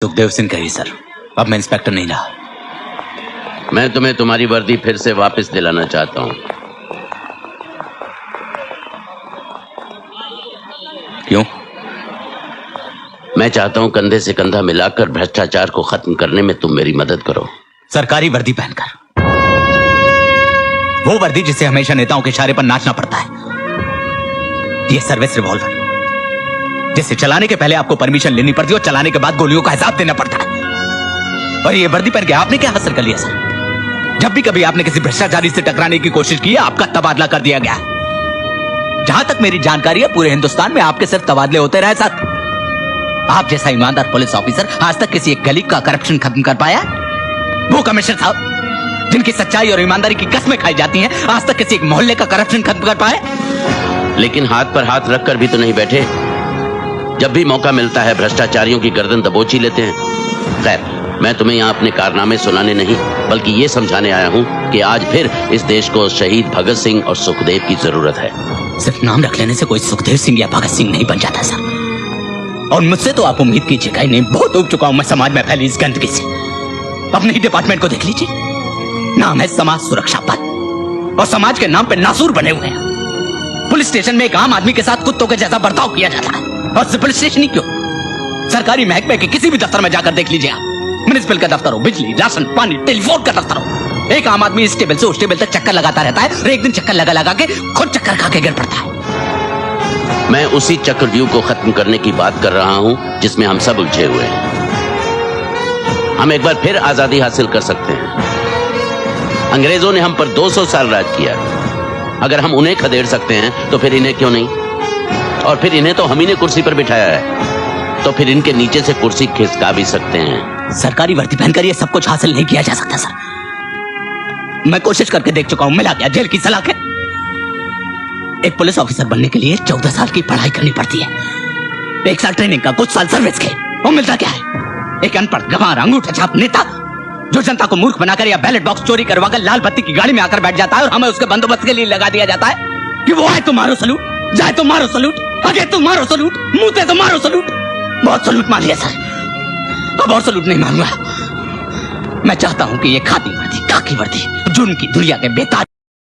सुखदेव सिंह कही सर, अब मैं इंस्पेक्टर नहीं रहा। मैं तुम्हें तुम्हारी वर्दी फिर से वापस दिलाना चाहता हूं। क्यों? मैं चाहता हूं कंधे से कंधा मिलाकर भ्रष्टाचार को खत्म करने में तुम मेरी मदद करो। सरकारी वर्दी पहनकर, वो वर्दी जिसे हमेशा नेताओं के इशारे पर नाचना पड़ता है। ये सर्विस रिवॉल्वर जिसे चलाने के पहले आपको परमिशन लेनी पड़ती है और चलाने के बाद गोलियों का हिसाब देना पड़ता है। और ये वर्दी पहन के आपने क्या हासिल कर लिया सर? जब भी कभी आपने किसी भ्रष्टाचारी से टकराने की कोशिश की है, आपका तबादला कर दिया गया है। जहां तक मेरी जानकारी है, पूरे हिंदुस्तान में आपके सिर्फ तबादले होते रहे सर। आप जैसा ईमानदार पुलिस ऑफिसर आज तक किसी एक गली का करप्शन खत्म कर पाया? वो कमिश्नर साहब जिनकी सच्चाई और ईमानदारी की कस्में खाई जाती हैं, आज तक किसी एक मोहल्ले का करप्शन खत्म कर पाए? लेकिन हाथ पर हाथ रखकर भी तो नहीं बैठे। जब भी मौका मिलता है भ्रष्टाचारियों की गर्दन दबोच ही लेते हैं। खैर, मैं तुम्हें यहाँ अपने कारनामे सुनाने नहीं बल्कि ये समझाने आया हूँ कि आज फिर इस देश को शहीद भगत सिंह और सुखदेव की जरूरत है। सिर्फ नाम रख लेने से कोई सुखदेव सिंह या भगत सिंह नहीं बन जाता सर। और मुझसे तो आप उम्मीद कीजिएगा ही नहीं। बहुत उब चुका हूं मैं समाज में फैली इस गंदगी से। अपने ही डिपार्टमेंट को देख लीजिए, नाम है समाज सुरक्षा पद और समाज के नाम पे नासूर बने हुए हैं। पुलिस स्टेशन में एक आम आदमी के साथ कुत्तों के जैसा बर्ताव किया जाता है। और पुलिस स्टेशन ही क्यों, सरकारी महकमे के किसी भी दफ्तर में जाकर देख लीजिए आप। म्युनिसिपल का दफ्तर हो, बिजली, राशन, पानी, टेलीफोन का दफ्तर हो, एक आम आदमी इस टेबल से उस टेबल तक चक्कर लगाता रहता है और एक दिन चक्कर लगा लगा के खुद चक्कर खा के गिर पड़ता है। मैं उसी चक्रव्यूह को खत्म करने की बात कर रहा हूं जिसमें हम सब उलझे हुए हैं। हम एक बार फिर आजादी हासिल कर सकते हैं। अंग्रेजों ने हम पर 200 साल राज किया। अगर हम उन्हें खदेड़ सकते हैं तो फिर इन्हें क्यों नहीं? और फिर इन्हें तो हम ही ने कुर्सी पर बिठाया है, तो फिर इनके नीचे से कुर्सी खिसका भी सकते हैं। सरकारी वर्दी पहनकर ये सब कुछ हासिल नहीं किया जा सकता सर। मैं कोशिश करके देख चुका हूं, मिला गया जेल की सलाखें। एक पुलिस ऑफिसर बनने के लिए 14 साल की पढ़ाई करनी पड़ती है, 1 साल ट्रेनिंग का, कुछ साल सर्विस के। वो मिलता क्या है? एक अनपढ़ गंवार अंगूठा छाप नेता जो जनता को मूर्ख बनाकर या बैलेट बॉक्स चोरी करवाकर लाल बत्ती की गाड़ी में आकर बैठ जाता है और हमें उसके बंदोबस्त के लिए लगा दिया जाता है कि वो आए तो मारो सलूट, जाए तो मारो सलूट, आगे तो मारो सलूट, मुंह से तो मारो सलूट। बहुत सलूट मार लिया सर, अब और सलूट नहीं मारूंगा। मैं चाहता हूं कि ये खाकी वर्दी जुर्म की दुनिया के बेताज